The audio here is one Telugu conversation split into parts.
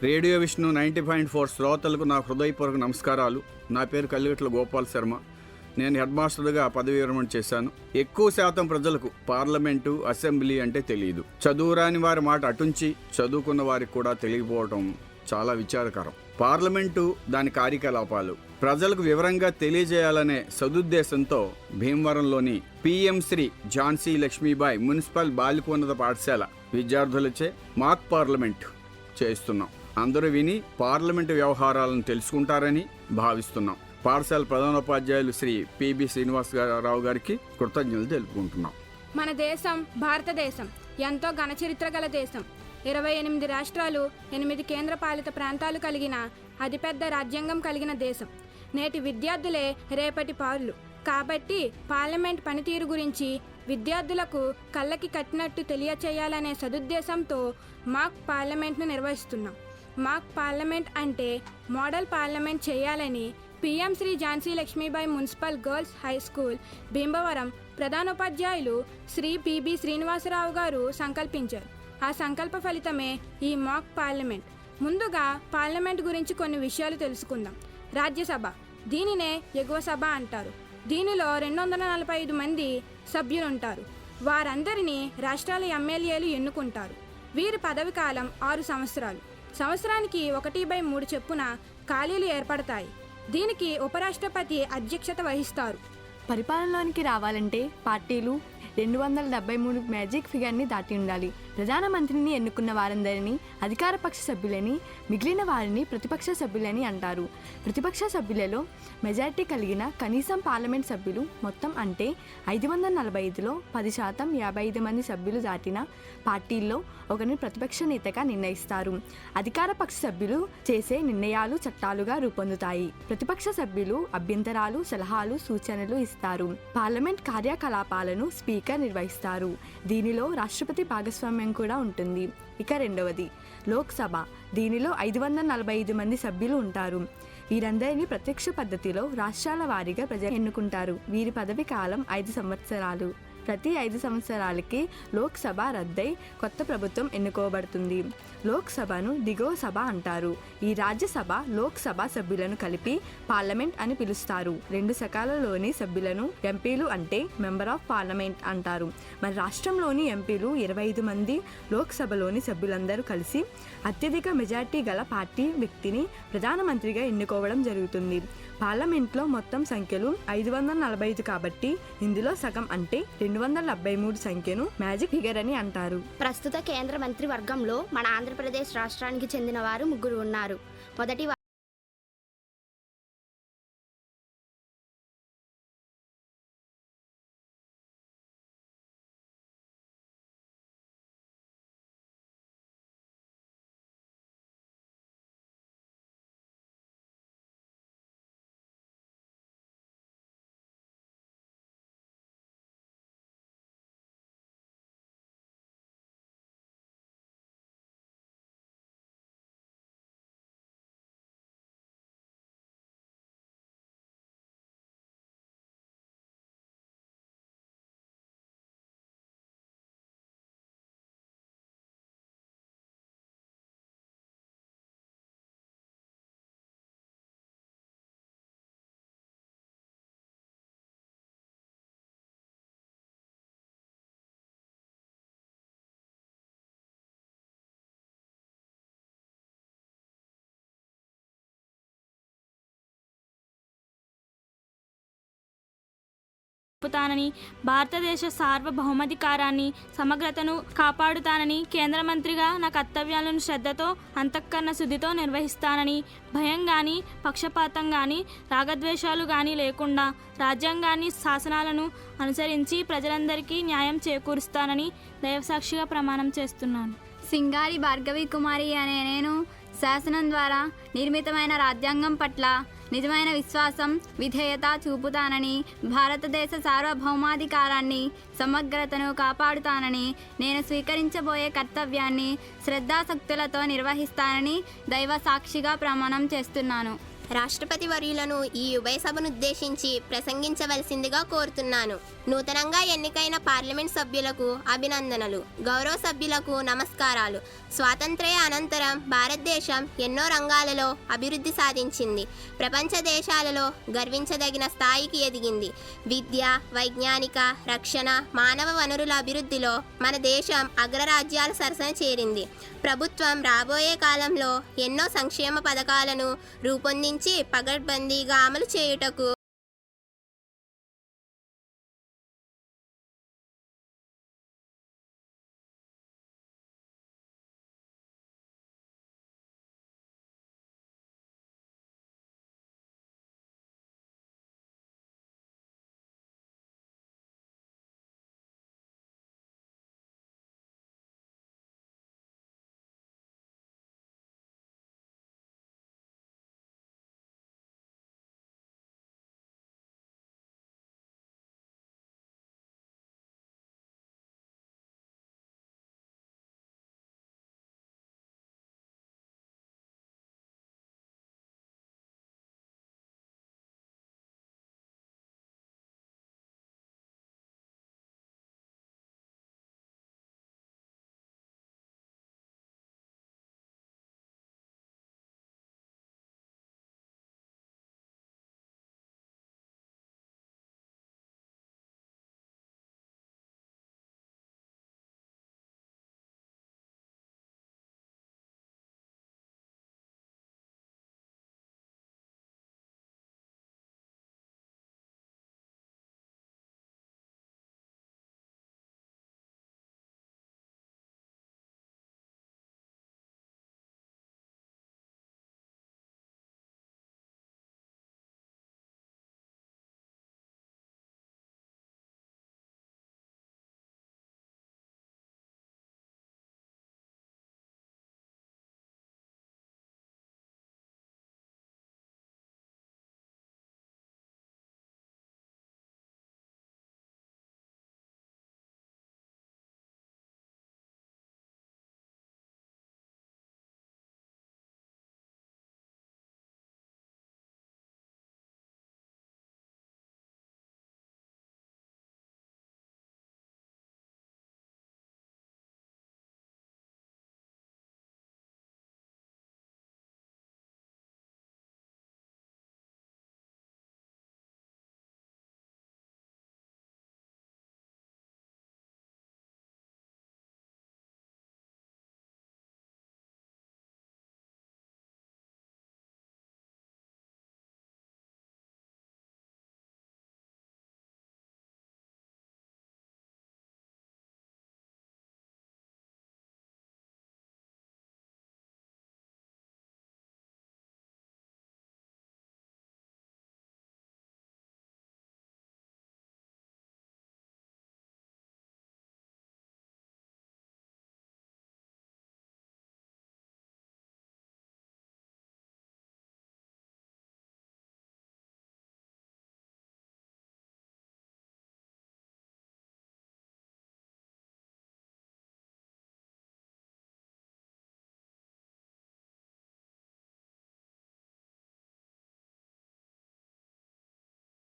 రేడియో విష్ణు 90.4 శ్రోతలకు నా హృదయపూర్వక నమస్కారాలు. నా పేరు కల్లిగట్ల గోపాల్ శర్మ. నేను హెడ్ మాస్టర్గా పదవి విరమణ చేశాను. ఎక్కువ శాతం ప్రజలకు పార్లమెంటు, అసెంబ్లీ అంటే తెలియదు. చదువురాని వారి మాట అటుంచి చదువుకున్న వారికి కూడా తెలియకపోవడం చాలా విచారకరం. పార్లమెంటు, దాని కార్యకలాపాలు ప్రజలకు వివరంగా తెలియజేయాలనే సదుద్దేశంతో భీమవరంలోని పిఎం శ్రీ ఝాన్సీ లక్ష్మీబాయి మున్సిపల్ బాలికోన్నత పాఠశాల విద్యార్థులచే మాక్ పార్లమెంటు చేస్తున్నాం. అందరూ విని పార్లమెంటు వ్యవహారాలను తెలుసుకుంటారని భావిస్తున్నాం. పాఠశాల ప్రధానోపాధ్యాయులు శ్రీ పిబి శ్రీనివాసరావు గారికి కృతజ్ఞతలు తెలుపుకుంటున్నాం. మన దేశం భారతదేశం ఎంతో ఘనచరిత్ర గల దేశం. 28 రాష్ట్రాలు, 8 కేంద్రపాలిత ప్రాంతాలు కలిగిన అతిపెద్ద రాజ్యాంగం కలిగిన దేశం. నేటి విద్యార్థులే రేపటి పౌరులు. కాబట్టి పార్లమెంట్ పనితీరు గురించి విద్యార్థులకు కళ్ళకి కట్టినట్టు తెలియచేయాలనే సదుద్దేశంతో మాక్ పార్లమెంట్ను నిర్వహిస్తున్నాం. మాక్ పార్లమెంట్ అంటే మోడల్ పార్లమెంట్ చేయాలని PM Shri Jhansi Lakshmibai municipal girls high school Bhimavaram ప్రధానోపాధ్యాయులు శ్రీ పిబి శ్రీనివాసరావు గారు సంకల్పించారు. ఆ సంకల్ప ఫలితమే ఈ మాక్ పార్లమెంట్. ముందుగా పార్లమెంట్ గురించి కొన్ని విషయాలు తెలుసుకుందాం. రాజ్యసభ, దీనినే ఎగువ సభ అంటారు. దీనిలో 245 మంది సభ్యులుంటారు. వారందరినీ రాష్ట్రాల ఎమ్మెల్యేలు ఎన్నుకుంటారు. వీరి పదవి కాలం 6 సంవత్సరాలు. సంవత్సరానికి 1/3 చొప్పున ఖాళీలు ఏర్పడతాయి. దీనికి ఉపరాష్ట్రపతి అధ్యక్షత వహిస్తారు. పరిపాలనలోనికి రావాలంటే పార్టీలు 273 మ్యాజిక్ ఫిగర్ని దాటి ఉండాలి. ప్రధానమంత్రిని ఎన్నుకున్న వారందరినీ అధికార పక్ష సభ్యులని, మిగిలిన వారిని ప్రతిపక్ష సభ్యులని అంటారు. ప్రతిపక్ష సభ్యులలో మెజారిటీ కలిగిన కనీసం పార్లమెంట్ సభ్యులు మొత్తం అంటే 545లో 10%, 55 మంది సభ్యులు దాటిన పార్టీల్లో ఒకరిని ప్రతిపక్ష నేతగా నిర్ణయిస్తారు. అధికార పక్ష సభ్యులు చేసే నిర్ణయాలు చట్టాలుగా రూపొందుతాయి. ప్రతిపక్ష సభ్యులు అభ్యంతరాలు, సలహాలు, సూచనలు ఇస్తారు. పార్లమెంట్ కార్యకలాపాలను స్పీకర్ నిర్వహిస్తారు. దీనిలో రాష్ట్రపతి భాగస్వామ్యం కూడా ఉంటుంది. ఇక రెండవది లోక్సభ. దీనిలో 545 మంది సభ్యులు ఉంటారు. వీరందరినీ ప్రత్యక్ష పద్ధతిలో రాష్ట్రాల వారీగా ప్రజలు ఎన్నుకుంటారు. వీరి పదవి కాలం 5 సంవత్సరాలు. ప్రతి 5 సంవత్సరాలకి లోక్సభ రద్దై కొత్త ప్రభుత్వం ఎన్నుకోబడుతుంది. లోక్సభను దిగువ సభ అంటారు. ఈ రాజ్యసభ, లోక్సభ సభ్యులను కలిపి పార్లమెంట్ అని పిలుస్తారు. 2 శకాలలోని సభ్యులను ఎంపీలు అంటే మెంబర్ ఆఫ్ పార్లమెంట్ అంటారు. మన రాష్ట్రంలోని ఎంపీలు 25 మంది. లోక్సభలోని సభ్యులందరూ కలిసి అత్యధిక మెజార్టీ గల పార్టీ వ్యక్తిని ప్రధానమంత్రిగా ఎన్నుకోవడం జరుగుతుంది. పార్లమెంట్లో మొత్తం సంఖ్యలు 545 కాబట్టి ఇందులో సగం అంటే 273 సంఖ్యను మ్యాజిక్ ఫిగర్ అని అంటారు. ప్రస్తుత కేంద్ర మంత్రి వర్గంలో మన ఆంధ్రప్రదేశ్ రాష్ట్రానికి చెందిన వారు 3 ఉన్నారు. మొదటి తానని, భారతదేశ సార్వభౌమాధికారాన్ని, సమగ్రతను కాపాడుతానని, కేంద్ర మంత్రిగా నా కర్తవ్యాలను శ్రద్ధతో, అంతఃకరణ శుద్ధితో నిర్వహిస్తానని, భయం కానీ, పక్షపాతం కానీ, రాగద్వేషాలు కానీ లేకుండా రాజ్యాంగాన్ని, శాసనాలను అనుసరించి ప్రజలందరికీ న్యాయం చేకూరుస్తానని దైవసాక్షిగా ప్రమాణం చేస్తున్నాను. సింగారి భార్గవి కుమారి అనే నేను శాసనం ద్వారా నిర్మితమైన రాజ్యాంగం పట్ల నిజమైన విశ్వాసం, విధేయత చూపుతానని, భారతదేశ సార్వభౌమాధికారాన్ని, సమగ్రతను కాపాడుతానని, నేను స్వీకరించబోయే కర్తవ్యాన్ని శ్రద్ధాశక్తులతో నిర్వహిస్తానని దైవ సాక్షిగా ప్రమాణం చేస్తున్నాను. రాష్ట్రపతి వర్యులను ఈ ఉభయ సభను ఉద్దేశించి ప్రసంగించవలసిందిగా కోరుతున్నాను. నూతనంగా ఎన్నికైన పార్లమెంట్ సభ్యులకు అభినందనలు. గౌరవ సభ్యులకు నమస్కారాలు. స్వాతంత్ర్య అనంతరం భారతదేశం ఎన్నో రంగాలలో అభివృద్ధి సాధించింది. ప్రపంచ దేశాలలో గర్వించదగిన స్థాయికి ఎదిగింది. విద్య, వైజ్ఞానిక, రక్షణ, మానవ వనరుల అభివృద్ధిలో మన దేశం అగ్రరాజ్యాల సరసన చేరింది. ప్రభుత్వం రాబోయే కాలంలో ఎన్నో సంక్షేమ పథకాలను రూపొందించి పకడ్బందీగా అమలు చేయుటకు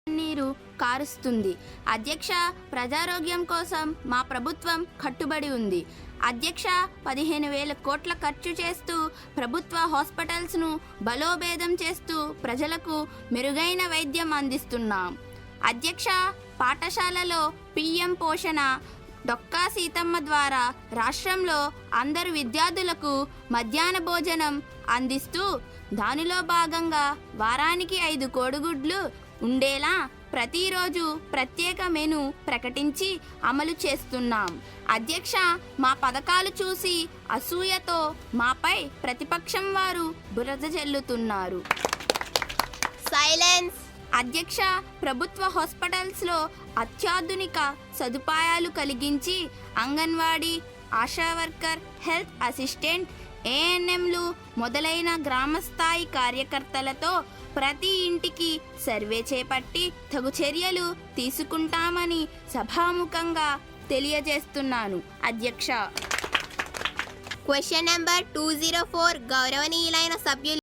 నీరు కారుస్తుంది. అధ్యక్ష, ప్రజారోగ్యం కోసం మా ప్రభుత్వం కట్టుబడి ఉంది. అధ్యక్ష, 15,000 కోట్ల ఖర్చు చేస్తూ ప్రభుత్వ హాస్పిటల్స్ను బలోపేతం చేస్తూ ప్రజలకు మెరుగైన వైద్యం అందిస్తున్నాం. అధ్యక్ష, పాఠశాలలో పిఎం పోషణ డొక్కా సీతమ్మ ద్వారా రాష్ట్రంలో అందరు విద్యార్థులకు మధ్యాహ్న భోజనం అందిస్తూ దానిలో భాగంగా వారానికి 5 కోడిగుడ్లు ఉండేలా ప్రతిరోజు ప్రత్యేక మెను ప్రకటించి అమలు చేస్తున్నాం. అధ్యక్ష, మా పథకాలు చూసి అసూయతో మాపై ప్రతిపక్షం వారు బురద జల్లుతున్నారు. సైలెన్స్. అధ్యక్ష, ప్రభుత్వ హాస్పిటల్స్లో అత్యాధునిక సదుపాయాలు కలిగించి anganwadi, ASHA worker, health assistant, ఏఎన్ఎంలు మొదలైన గ్రామస్థాయి కార్యకర్తలతో ప్రతి ఇంటికి సర్వే చేపట్టి తగు చర్యలు తీసుకుంటామని సభాముఖంగా తెలియజేస్తున్నాను. అధ్యక్ష. క్వశ్చన్ నెంబర్ 204 గౌరవనీయులైన సభ్యులు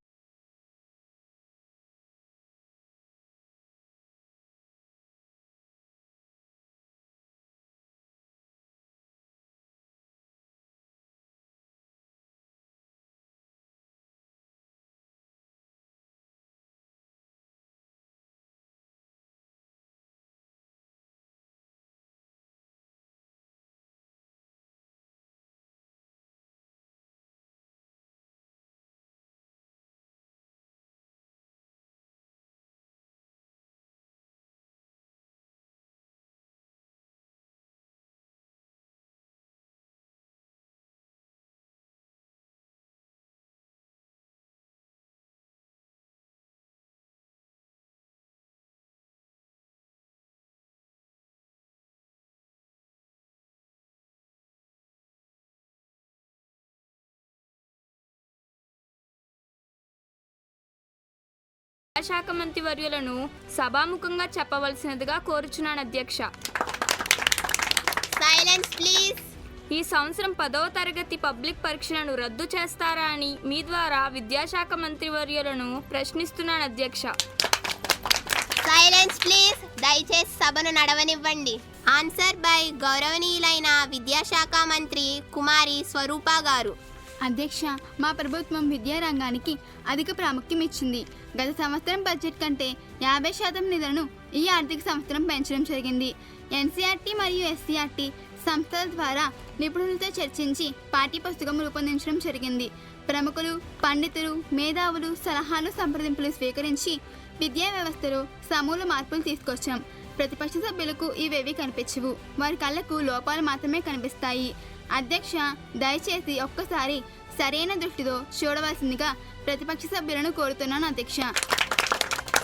శాఖ మంత్రి వర్యులను సభాముఖంగా చెప్పవలసినదిగా కోరుచున్నాను అధ్యక్ష. Silence please. ఈ సంవత్సరం 10వ తరగతి పబ్లిక్ పరీక్షలను రద్దు చేస్తారా అని మీ ద్వారా విద్యాశాఖ మంత్రి వర్యులను ప్రశ్నిస్తున్నాను అధ్యక్ష. Silence please. దయచేసి సభను నడవనివ్వండి. ఆన్సర్ బై గౌరవనీయులైన విద్యాశాఖ మంత్రి కుమారి స్వరూప గారు. అధ్యక్ష, మా ప్రభుత్వం విద్యారంగానికి అధిక ప్రాముఖ్యం ఇచ్చింది. గత సంవత్సరం బడ్జెట్ కంటే 50% నిధులను ఈ ఆర్థిక సంవత్సరం పెంచడం జరిగింది. ఎన్సీఆర్టీ మరియు ఎస్సీఆర్టీ సంస్థల ద్వారా నిపుణులతో చర్చించి పాఠ్య పుస్తకం రూపొందించడం జరిగింది. ప్రముఖులు, పండితులు, మేధావులు సలహాలు, సంప్రదింపులు స్వీకరించి విద్యా వ్యవస్థలో సమూల మార్పులు తీసుకొచ్చాం. ప్రతిపక్ష సభ్యులకు ఇవేవి కనిపించవు. వారి కళ్ళకు లోపాలు మాత్రమే కనిపిస్తాయి. అధ్యక్ష, దయచేసి ఒక్కసారి సరైన దృష్టితో చూడవలసిందిగా ప్రతిపక్ష సభ్యులను కోరుతున్నాను అధ్యక్ష.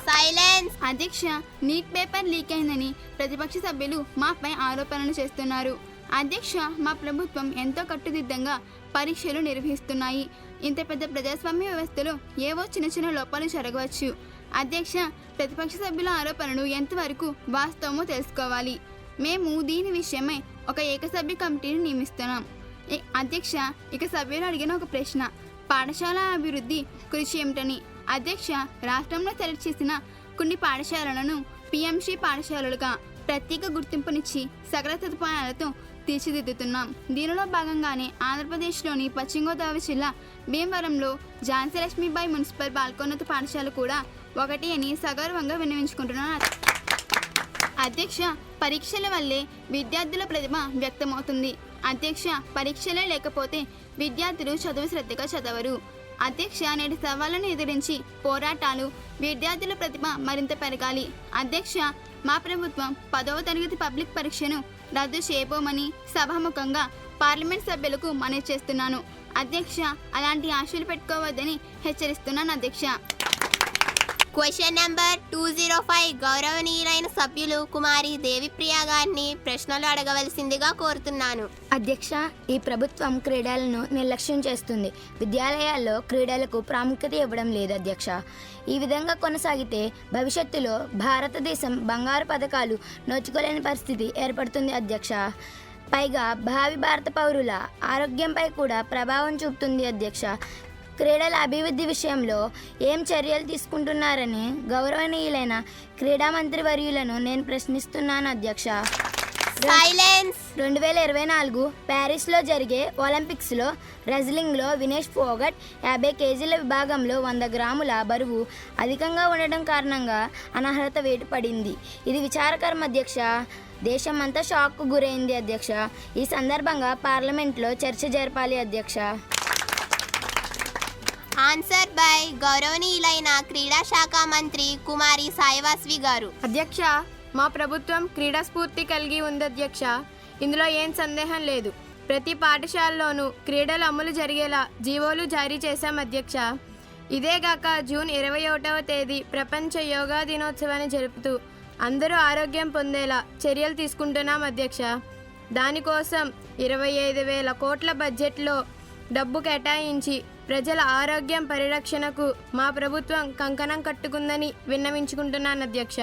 సైలెన్స్. అధ్యక్ష, నీట్ పేపర్ లీక్ అయిందని ప్రతిపక్ష సభ్యులు మాపై ఆరోపణలు చేస్తున్నారు. అధ్యక్ష, మా ప్రభుత్వం ఎంతో కట్టుదిట్టంగా పరీక్షలు నిర్వహిస్తున్నాయి. ఇంత పెద్ద ప్రజాస్వామ్య వ్యవస్థలో ఏవో చిన్న చిన్న లోపాలు జరగవచ్చు. అధ్యక్ష, ప్రతిపక్ష సభ్యుల ఆరోపణలు ఎంతవరకు వాస్తవమో తెలుసుకోవాలి. మేము దీని విషయమై ఒక ఏకసభ్య కమిటీని నియమిస్తున్నాం. అధ్యక్ష, ఇక సభ్యులు అడిగిన ఒక ప్రశ్న, పాఠశాల అభివృద్ధి కృషి ఏమిటని. అధ్యక్ష, రాష్ట్రంలో సెలెక్ట్ చేసిన కొన్ని పాఠశాలలను పిఎంసి పాఠశాలలుగా ప్రత్యేక గుర్తింపునిచ్చి సకల సదుపాయాలతో తీర్చిదిద్దుతున్నాం. దీనిలో భాగంగానే ఆంధ్రప్రదేశ్లోని పశ్చిమ గోదావరి జిల్లా భీమవరంలో ఝాన్సీ లక్ష్మీబాయి మున్సిపల్ బాల్కోన్నత పాఠశాల కూడా ఒకటి అని సగౌరవంగా విన్నవించుకుంటున్నాను. అధ్యక్ష, పరీక్షల వల్లే విద్యార్థుల ప్రతిభ వ్యక్తమవుతుంది. అధ్యక్ష, పరీక్షలే లేకపోతే విద్యార్థులు చదువు శ్రద్ధగా చదవరు. అధ్యక్ష, నేటి సవాళ్లను ఎదిరించి పోరాటాలు విద్యార్థుల ప్రతిభ మరింత పెరగాలి. అధ్యక్ష, మా ప్రభుత్వం 10వ తరగతి పబ్లిక్ పరీక్షను రద్దు చేయబోమని సభాముఖంగా పార్లమెంట్ సభ్యులకు మనవి చేస్తున్నాను. అధ్యక్ష, అలాంటి ఆశలు పెట్టుకోవద్దని హెచ్చరిస్తున్నాను అధ్యక్ష. క్వశ్చన్ నెంబర్ 205 గౌరవనీయులైన సభ్యులు కుమారి దేవిప్రియ గారిని ప్రశ్నలు అడగవలసిందిగా కోరుతున్నాను. అధ్యక్ష, ఈ ప్రభుత్వం క్రీడలను నిర్లక్ష్యం చేస్తుంది. విద్యాలయాల్లో క్రీడలకు ప్రాముఖ్యత ఇవ్వడం లేదు అధ్యక్ష. ఈ విధంగా కొనసాగితే భవిష్యత్తులో భారతదేశం బంగారు పథకాలు నోచుకోలేని పరిస్థితి ఏర్పడుతుంది అధ్యక్ష. పైగా భావి భారత పౌరుల ఆరోగ్యంపై కూడా ప్రభావం చూపుతుంది అధ్యక్ష. క్రీడల అభివృద్ధి విషయంలో ఏం చర్యలు తీసుకుంటున్నారని గౌరవనీయులైన క్రీడా మంత్రి వర్యులను నేను ప్రశ్నిస్తున్నాను అధ్యక్ష. సైలెన్స్. 2024 ప్యారిస్లో జరిగే ఒలింపిక్స్లో రెజ్లింగ్లో వినేష్ ఫోగట్ 50 కేజీల విభాగంలో 100 గ్రాముల బరువు అధికంగా ఉండడం కారణంగా అనర్హత వేటు పడింది. ఇది విచారకరం అధ్యక్ష. దేశం అంతా షాక్కు గురైంది అధ్యక్ష. ఈ సందర్భంగా పార్లమెంట్లో చర్చ జరపాలి అధ్యక్ష. ఆన్సర్ బై గౌరవనీయులైన క్రీడా శాఖ మంత్రి కుమారి సాయివాస్వి గారు. అధ్యక్ష, మా ప్రభుత్వం క్రీడా స్ఫూర్తి కలిగి ఉంది అధ్యక్ష. ఇందులో ఏం సందేహం లేదు. ప్రతి పాఠశాలలోనూ క్రీడల అమలు జరిగేలా జీవోలు జారీ చేశాం అధ్యక్ష. ఇదేగాక జూన్ 21వ తేదీ ప్రపంచ యోగా దినోత్సవాన్ని జరుపుతూ అందరూ ఆరోగ్యం పొందేలా చర్యలు తీసుకుంటున్నాం అధ్యక్ష. దానికోసం 25,000 కోట్ల బడ్జెట్లో డబ్బు కేటాయించి ప్రజల ఆరోగ్యం పరిరక్షణకు మా ప్రభుత్వం కంకణం కట్టుకుందని విన్నవించుకుంటున్నాను అధ్యక్ష.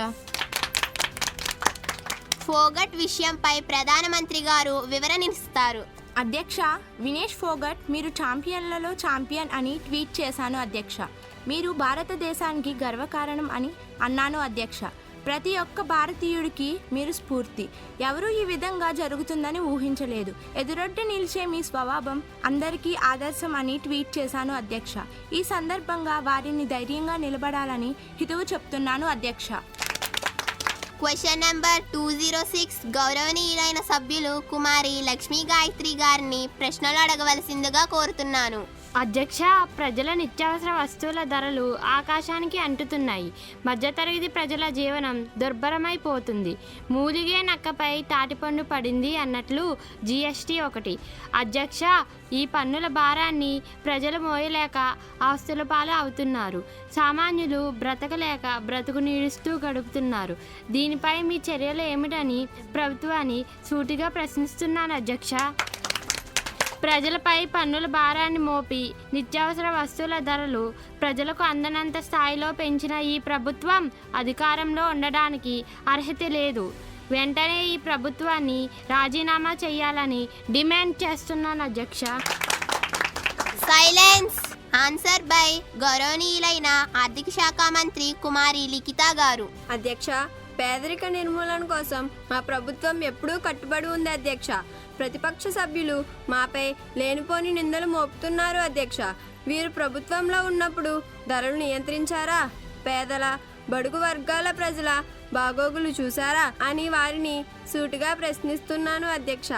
ఫోగట్ విషయంపై ప్రధానమంత్రి గారు వివరణ ఇస్తారు. అధ్యక్ష, వినేష్ ఫోగట్ మీరు ఛాంపియన్లలో ఛాంపియన్ అని ట్వీట్ చేశాను అధ్యక్ష. మీరు భారతదేశానికి గర్వకారణం అని అన్నాను అధ్యక్ష. ప్రతి ఒక్క భారతీయుడికి మీరు స్ఫూర్తి. ఎవరూ ఈ విధంగా జరుగుతుందని ఊహించలేదు. ఎదురొడ్డి నిలిచే మీ స్వభావం అందరికీ ఆదర్శం అని ట్వీట్ చేశాను అధ్యక్ష. ఈ సందర్భంగా వారిని ధైర్యంగా నిలబడాలని హితవు చెప్తున్నాను అధ్యక్ష. క్వశ్చన్ నెంబర్ 206 గౌరవనీయులైన సభ్యులు కుమారి లక్ష్మీ గాయత్రి గారిని ప్రశ్నలు అడగవలసిందిగా కోరుతున్నాను. అధ్యక్ష, ప్రజల నిత్యావసర వస్తువుల ధరలు ఆకాశానికి అంటుతున్నాయి. మధ్యతరగతి ప్రజల జీవనం దుర్భరమైపోతుంది. మూలిగే నక్కపై తాటిపండు పడింది అన్నట్లు GST ఒకటి. అధ్యక్ష, ఈ పన్నుల భారాన్ని ప్రజలు మోయలేక ఆస్తుల పాలు అవుతున్నారు. సామాన్యులు బ్రతకలేక బ్రతుకు నీడుస్తూ గడుపుతున్నారు. దీనిపై మీ చర్యలు ఏమిటని ప్రభుత్వాన్ని సూటిగా ప్రశ్నిస్తున్నాను అధ్యక్ష. ప్రజలపై పన్నుల భారాన్ని మోపి నిత్యావసర వస్తువుల ధరలు ప్రజలకు అందనంత స్థాయిలో పెంచిన ఈ ప్రభుత్వం అధికారంలో ఉండడానికి అర్హత లేదు. వెంటనే ఈ ప్రభుత్వాన్ని రాజీనామా చేయాలని డిమాండ్ చేస్తున్నాను అధ్యక్ష. సైలెన్స్. ఆన్సర్ బై గౌరవనీయులైన ఆర్థిక శాఖ మంత్రి కుమారి లిఖిత గారు. అధ్యక్ష, పేదరిక నిర్మూలన కోసం మా ప్రభుత్వం ఎప్పుడూ కట్టుబడి ఉంది అధ్యక్ష. ప్రతిపక్ష సభ్యులు మాపై లేనిపోని నిందలు మోపుతున్నారు అధ్యక్ష. వీరు ప్రభుత్వంలో ఉన్నప్పుడు ధరలు నియంత్రించారా? పేదల బడుగు వర్గాల ప్రజల బాగోగులు చూసారా అని వారిని సూటిగా ప్రశ్నిస్తున్నాను అధ్యక్ష.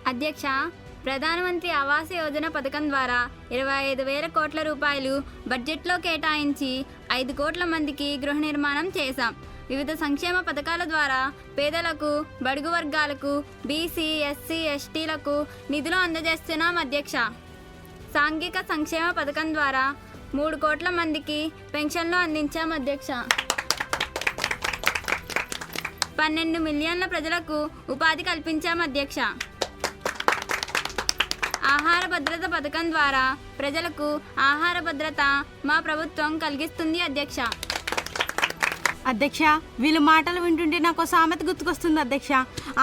అధ్యక్ష, ప్రధానమంత్రి ఆవాస్ యోజన పథకం ద్వారా 25,000 కోట్ల రూపాయలు బడ్జెట్లో కేటాయించి 5 కోట్ల మందికి గృహ నిర్మాణం చేశాం. వివిధ సంక్షేమ పథకాల ద్వారా పేదలకు, బడుగు వర్గాలకు, బీసీ, ఎస్సీ, ఎస్టీలకు నిధులు అందజేస్తున్నాం అధ్యక్ష. సాంఘిక సంక్షేమ పథకం ద్వారా 3 కోట్ల మందికి పెన్షన్లు అందించాం అధ్యక్ష. 12 మిలియన్ల ప్రజలకు ఉపాధి కల్పించాం అధ్యక్ష. ఆహార భద్రత పథకం ద్వారా ప్రజలకు ఆహార భద్రత మా ప్రభుత్వం కలిగిస్తుంది అధ్యక్ష. అధ్యక్ష, వీళ్ళ మాటలు వింటుంటే నాకు సామెత గుర్తుకొస్తుంది అధ్యక్ష.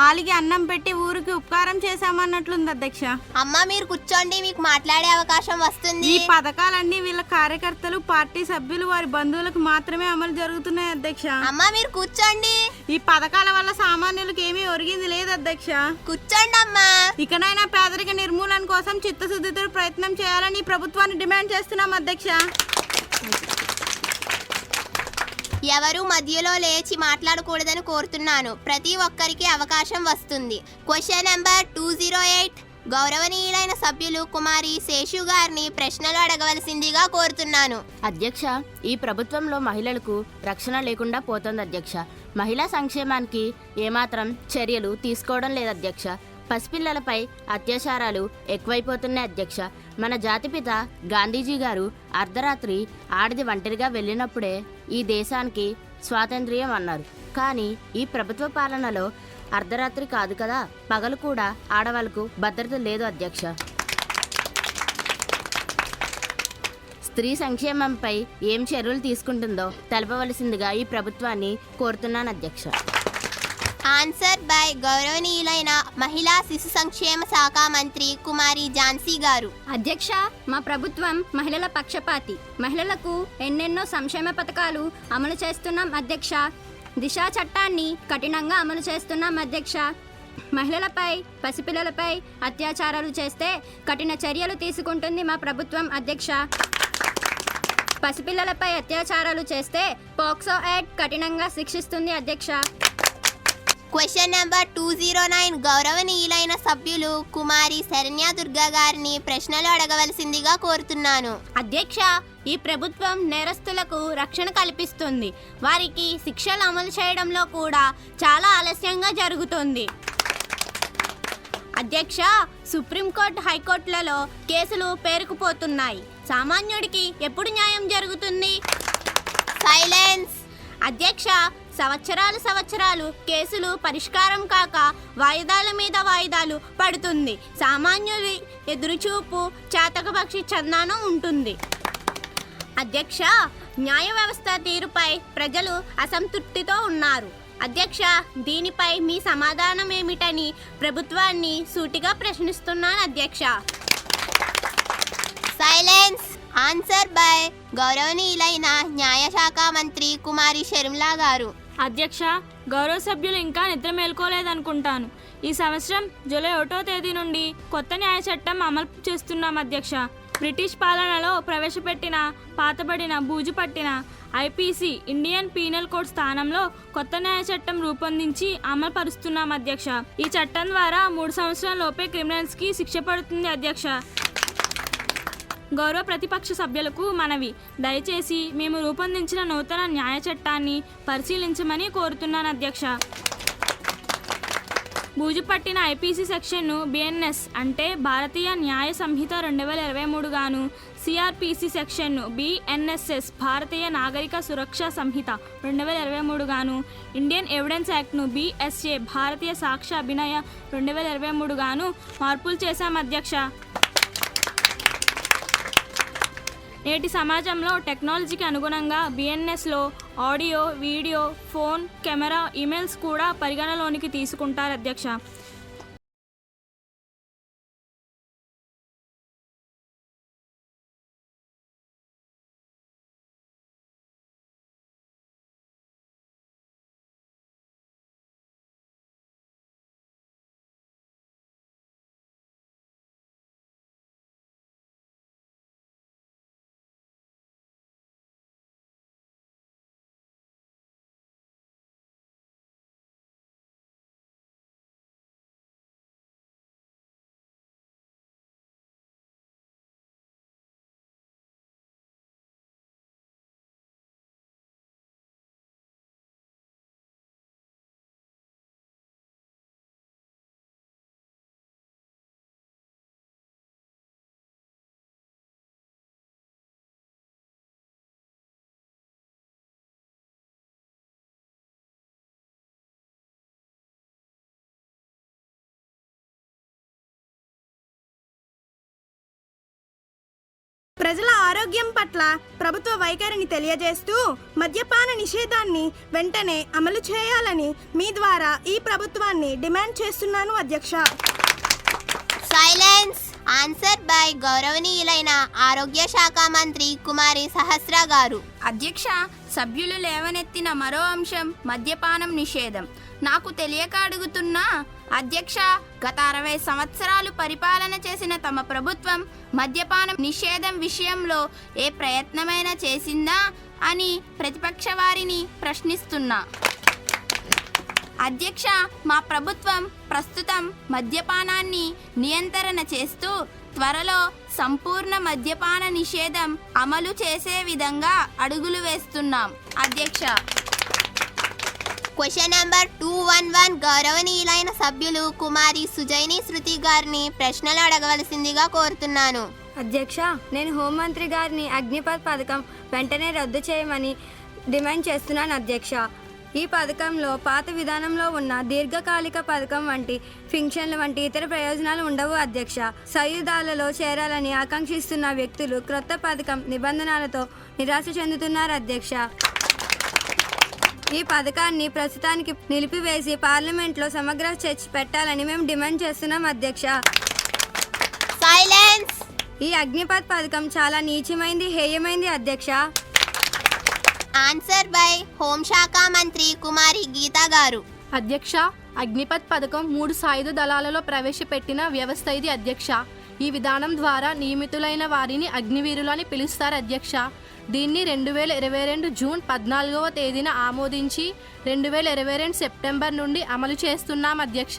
ఆలికి అన్నం పెట్టి ఊరికి ఉపకారం చేశామన్నట్లుంది అధ్యక్ష. అమ్మ మీరు కూర్చోండి, మీకు మాట్లాడే అవకాశం వస్తుంది. ఈ పథకాలన్నీ వీళ్ళ కార్యకర్తలు, పార్టీ సభ్యులు, వారి బంధువులకు మాత్రమే అమలు జరుగుతున్నాయి అధ్యక్ష. అమ్మ మీరు కూర్చోండి. ఈ పథకాల వల్ల సామాన్యులకు ఏమీ ఒరిగింది లేదు అధ్యక్ష. కూర్చోండి అమ్మా. ఇకనైనా పేదరిక నిర్మూలన కోసం చిత్తశుద్ధితో ప్రయత్నం చేయాలని ప్రభుత్వాన్ని డిమాండ్ చేస్తున్నాం అధ్యక్ష. ఎవరు మధ్యలో లేచి మాట్లాడకూడదని కోరుతున్నాను. ప్రతి ఒక్కరికి అవకాశం వస్తుంది. క్వశ్చన్ నెంబర్ 208 గౌరవనీయులైన సభ్యులు కుమారి శేషు గారిని ప్రశ్నలు అడగవలసిందిగా కోరుతున్నాను. అధ్యక్ష, ఈ ప్రభుత్వంలో మహిళలకు రక్షణ లేకుండా పోతుంది అధ్యక్ష. మహిళా సంక్షేమానికి ఏమాత్రం చర్యలు తీసుకోవడం లేదు అధ్యక్ష. పసిపిల్లలపై అత్యాచారాలు ఎక్కువైపోతున్నాయి అధ్యక్ష. మన జాతిపిత గాంధీజీ గారు అర్ధరాత్రి ఆడది ఒంటరిగా వెళ్ళినప్పుడే ఈ దేశానికి స్వాతంత్ర్యం అన్నారు. కానీ ఈ ప్రభుత్వ పాలనలో అర్ధరాత్రి కాదు కదా, పగలు కూడా ఆడవాళ్లకు భద్రత లేదు అధ్యక్ష. స్త్రీ సంక్షేమంపై ఏం చర్యలు తీసుకుంటుందో తెలపవలసిందిగా ఈ ప్రభుత్వాన్ని కోరుతున్నాను అధ్యక్ష. ఆన్సర్ బై గౌరవనీయులైన మహిళా శిశు సంక్షేమ శాఖ మంత్రి కుమారి ఝాన్సీ గారు. అధ్యక్ష, మా ప్రభుత్వం మహిళల పక్షపాతి. మహిళలకు ఎన్నెన్నో సంక్షేమ పథకాలు అమలు చేస్తున్నాం అధ్యక్ష. దిశ చట్టాన్ని కఠినంగా అమలు చేస్తున్నాం అధ్యక్ష. మహిళలపై, పసిపిల్లలపై అత్యాచారాలు చేస్తే కఠిన చర్యలు తీసుకుంటుంది మా ప్రభుత్వం అధ్యక్ష. పసిపిల్లలపై అత్యాచారాలు చేస్తే పోక్సో యాక్ట్ కఠినంగా శిక్షిస్తుంది అధ్యక్ష. క్వశ్చన్ నెంబర్ 209 గౌరవనీయులైన సభ్యులు కుమారి శరణ్య దుర్గా గారిని ప్రశ్నలు అడగవలసిందిగా కోరుతున్నాను. అధ్యక్ష, ఈ ప్రభుత్వం నేరస్తులకు రక్షణ కల్పిస్తుంది. వారికి శిక్షలు అమలు చేయడంలో కూడా చాలా ఆలస్యంగా జరుగుతుంది. అధ్యక్ష, సుప్రీంకోర్టు, హైకోర్టులలో కేసులు పేరుకుపోతున్నాయి. సామాన్యుడికి ఎప్పుడు న్యాయం జరుగుతుంది? సైలెన్స్. అధ్యక్ష, సంవత్సరాలు కేసులు పరిష్కారం కాక వాయిదాల మీద వాయిదాలు పడుతుంది. సామాన్యుడి ఎదురుచూపు చాతకపక్షి చందానం ఉంటుంది. అధ్యక్ష, న్యాయ వ్యవస్థ తీరుపై ప్రజలు అసంతృప్తితో ఉన్నారు. అధ్యక్ష, దీనిపై మీ సమాధానం ఏమిటని ప్రభుత్వాన్ని సూటిగా ప్రశ్నిస్తున్నాను అధ్యక్ష. సైలెన్స్. ఆన్సర్ బై గౌరవనీయులైన న్యాయశాఖ మంత్రి కుమారి షర్మిలా గారు. అధ్యక్ష, గౌరవ సభ్యులు ఇంకా నిద్ర మేల్కోలేదనుకుంటాను. ఈ సంవత్సరం జూలై 1వ తేదీ నుండి కొత్త న్యాయ చట్టం అమలు చేస్తున్నాం అధ్యక్ష. బ్రిటిష్ పాలనలో ప్రవేశపెట్టిన పాతబడిన బూజు పట్టిన ఐపీసీ ఇండియన్ పీనల్ కోడ్ స్థానంలో కొత్త న్యాయ చట్టం రూపొందించి అమలు పరుస్తున్నాం అధ్యక్ష. ఈ చట్టం ద్వారా 3 సంవత్సరాల లోపే క్రిమినల్స్కి శిక్ష పడుతుంది అధ్యక్ష. గౌరవ ప్రతిపక్ష సభ్యులకు మనవి, దయచేసి మేము రూపొందించిన నూతన న్యాయ చట్టాన్ని పరిశీలించమని కోరుతున్నాను అధ్యక్ష. బూజు పట్టిన ఐపీసీ సెక్షన్ను బిఎన్ఎస్ అంటే భారతీయ న్యాయ సంహిత 2023 గాను, సిఆర్పిసి సెక్షన్ను బిఎన్ఎస్ఎస్ భారతీయ నాగరిక సురక్షా సంహిత 2023 గాను, ఇండియన్ ఎవిడెన్స్ యాక్ట్ను బిఎస్ఏ భారతీయ సాక్ష్య అభినయ 2023 గాను మార్పులు చేశాం అధ్యక్ష. నేటి సమాజంలో టెక్నాలజీకి అనుగుణంగా బిఎన్ఎస్లో audio, video, phone, camera, emails కూడా పరిగణలోనికి తీసుకుంటారు అధ్యక్ష. ప్రజల ఆరోగ్యం పట్ల ప్రభుత్వ వైఖరిని తెలియజేస్తూ మద్యపాన నిషేధాన్ని వెంటనే అమలు చేయాలని మీ ద్వారా ఈ ప్రభుత్వాన్ని డిమాండ్ చేస్తున్నాను అధ్యక్ష. సైలెన్స్. ఆన్సర్ బై గౌరవనీయులైన ఆరోగ్య శాఖ మంత్రి కుమారి సహస్ర గారు. అధ్యక్ష, సభ్యులు లేవనెత్తిన మరో అంశం మద్యపానం నిషేధం. నాకు తెలియక అడుగుతున్నా అధ్యక్ష, గత 60 సంవత్సరాలు పరిపాలన చేసిన తమ ప్రభుత్వం మద్యపానం నిషేధం విషయంలో ఏ ప్రయత్నమైనా చేసిందా అని ప్రతిపక్ష వారిని ప్రశ్నిస్తున్నా. అధ్యక్ష, మా ప్రభుత్వం ప్రస్తుతం మద్యపానాన్ని నియంత్రణ చేస్తూ త్వరలో సంపూర్ణ మద్యపాన నిషేధం అమలు చేసే విధంగా అడుగులు వేస్తున్నాం అధ్యక్ష. క్వశ్చన్ నెంబర్ 211 గౌరవనీయులైన సభ్యులు కుమారి సుజైని శృతి గారిని ప్రశ్నలు అడగవలసిందిగా కోరుతున్నాను. అధ్యక్ష, నేను హోంమంత్రి గారిని అగ్నిపథ్ పథకం వెంటనే రద్దు చేయమని డిమాండ్ చేస్తున్నాను అధ్యక్ష. ఈ పథకంలో పాత విధానంలో ఉన్న దీర్ఘకాలిక పథకం వంటి ఫింక్షన్లు వంటి ఇతర ప్రయోజనాలు ఉండవు అధ్యక్ష. సాయుధాలలో చేరాలని ఆకాంక్షిస్తున్న వ్యక్తులు క్రొత్త పథకం నిబంధనలతో నిరాశ చెందుతున్నారు అధ్యక్ష. ఈ పథకాన్ని ప్రస్తుతానికి నిలిపివేసి పార్లమెంట్లో సమగ్ర చర్చ పెట్టాలని మేము డిమాండ్ చేస్తున్నాం అధ్యక్ష. సైలెన్స్. ఈ అగ్నిపథ్ పథకం చాలా నీచమైంది, హేయమైంది అధ్యక్ష. ఆన్సర్ బై హోంశాఖ మంత్రి కుమారి గీతా గారు. అధ్యక్ష, అగ్నిపథ్ పథకం 3 సాయుధ దళాలలో ప్రవేశపెట్టిన వ్యవస్థ ఇది అధ్యక్ష. ఈ విధానం ద్వారా నియమితులైన వారిని అగ్నివీరులు అని పిలుస్తారు అధ్యక్ష. దీన్ని 2022 జూన్ 14వ తేదీన ఆమోదించి 2022 సెప్టెంబర్ నుండి అమలు చేస్తున్నాం అధ్యక్ష.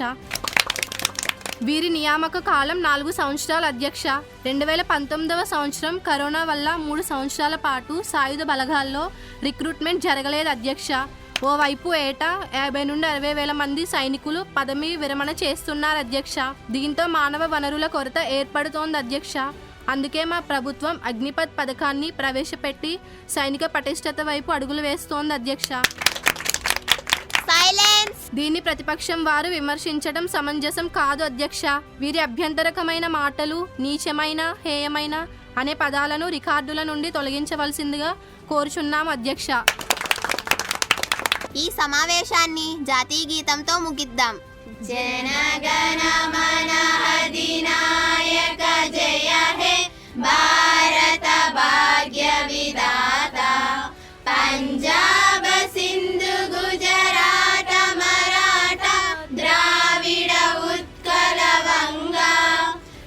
వీరి నియామక కాలం 4 సంవత్సరాలు అధ్యక్ష. 2019వ సంవత్సరం కరోనా వల్ల 3 సంవత్సరాల పాటు సాయుధ బలగాల్లో రిక్రూట్మెంట్ జరగలేదు అధ్యక్ష. ఓవైపు ఏటా 50 నుండి 60 వేల మంది సైనికులు పదవీ విరమణ చేస్తున్నారు అధ్యక్ష. దీంతో మానవ వనరుల కొరత ఏర్పడుతోంది అధ్యక్ష. అందుకే మా ప్రభుత్వం అగ్నిపథ్ పథకాన్ని ప్రవేశపెట్టి సైనిక పటిష్టత వైపు అడుగులు వేస్తోంది అధ్యక్ష. సైలెన్స్. దీన్ని ప్రతిపక్షం వారు విమర్శించడం సమంజసం కాదు అధ్యక్ష. వీరి అభ్యంతరకమైన మాటలు నీచమైన, హేయమైన, అనే పదాలను రికార్డుల నుండి తొలగించవలసిందిగా కోరుచున్నాం అధ్యక్ష. ఈ సమావేశాన్ని జాతీయ గీతంతో ముగిద్దాం. జనగణ మన అధినాయక జయ హే భారత భాగ్య విధాత పంజాబ సింధు గుజరాట మరాఠ ద్రావిడ ఉత్కల వంగ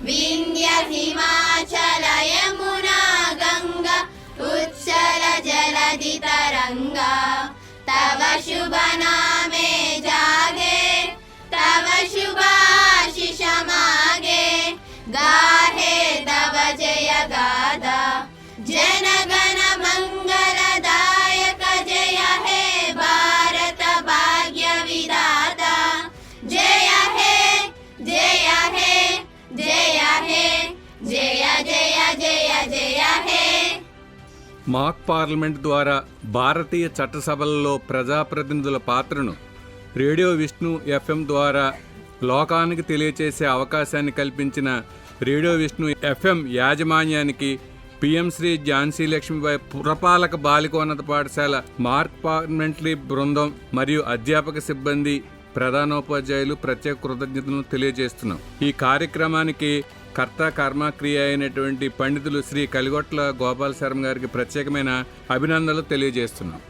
వింధ్య హిమాచల యమునా గంగా ఉచ్చల జలధి తరంగా తవ శుభ నామే జాగే तव शुभाशिष मागे गाहे तव जय गादा जनगण मंगलदायक जय हे भारत भाग्य विधाता जय हे जय हे जय हे जय जय जय जय हे. మాక్ పార్లమెంట్ ద్వారా భారతీయ చట్టసభలలో ప్రజాప్రతినిధుల పాత్రను రేడియో విష్ణు ఎఫ్ఎం ద్వారా లోకానికి తెలియచేసే అవకాశాన్ని కల్పించిన రేడియో విష్ణు ఎఫ్ఎం యాజమాన్యానికి పిఎం శ్రీ ఝాన్సీ లక్ష్మీబాయి పురపాలక బాలికోన్నత పాఠశాల మార్క్ పార్లమెంటరీ బృందం మరియు అధ్యాపక సిబ్బంది ప్రధానోపాధ్యాయులు ప్రత్యేక కృతజ్ఞతను తెలియజేస్తున్నాం. ఈ కార్యక్రమానికి కర్త కర్మ క్రియ అయినటువంటి పండితులు శ్రీ కలిగొట్ల గోపాల్ శర్మ గారికి ప్రత్యేకమైన అభినందనలు తెలియజేస్తున్నాం.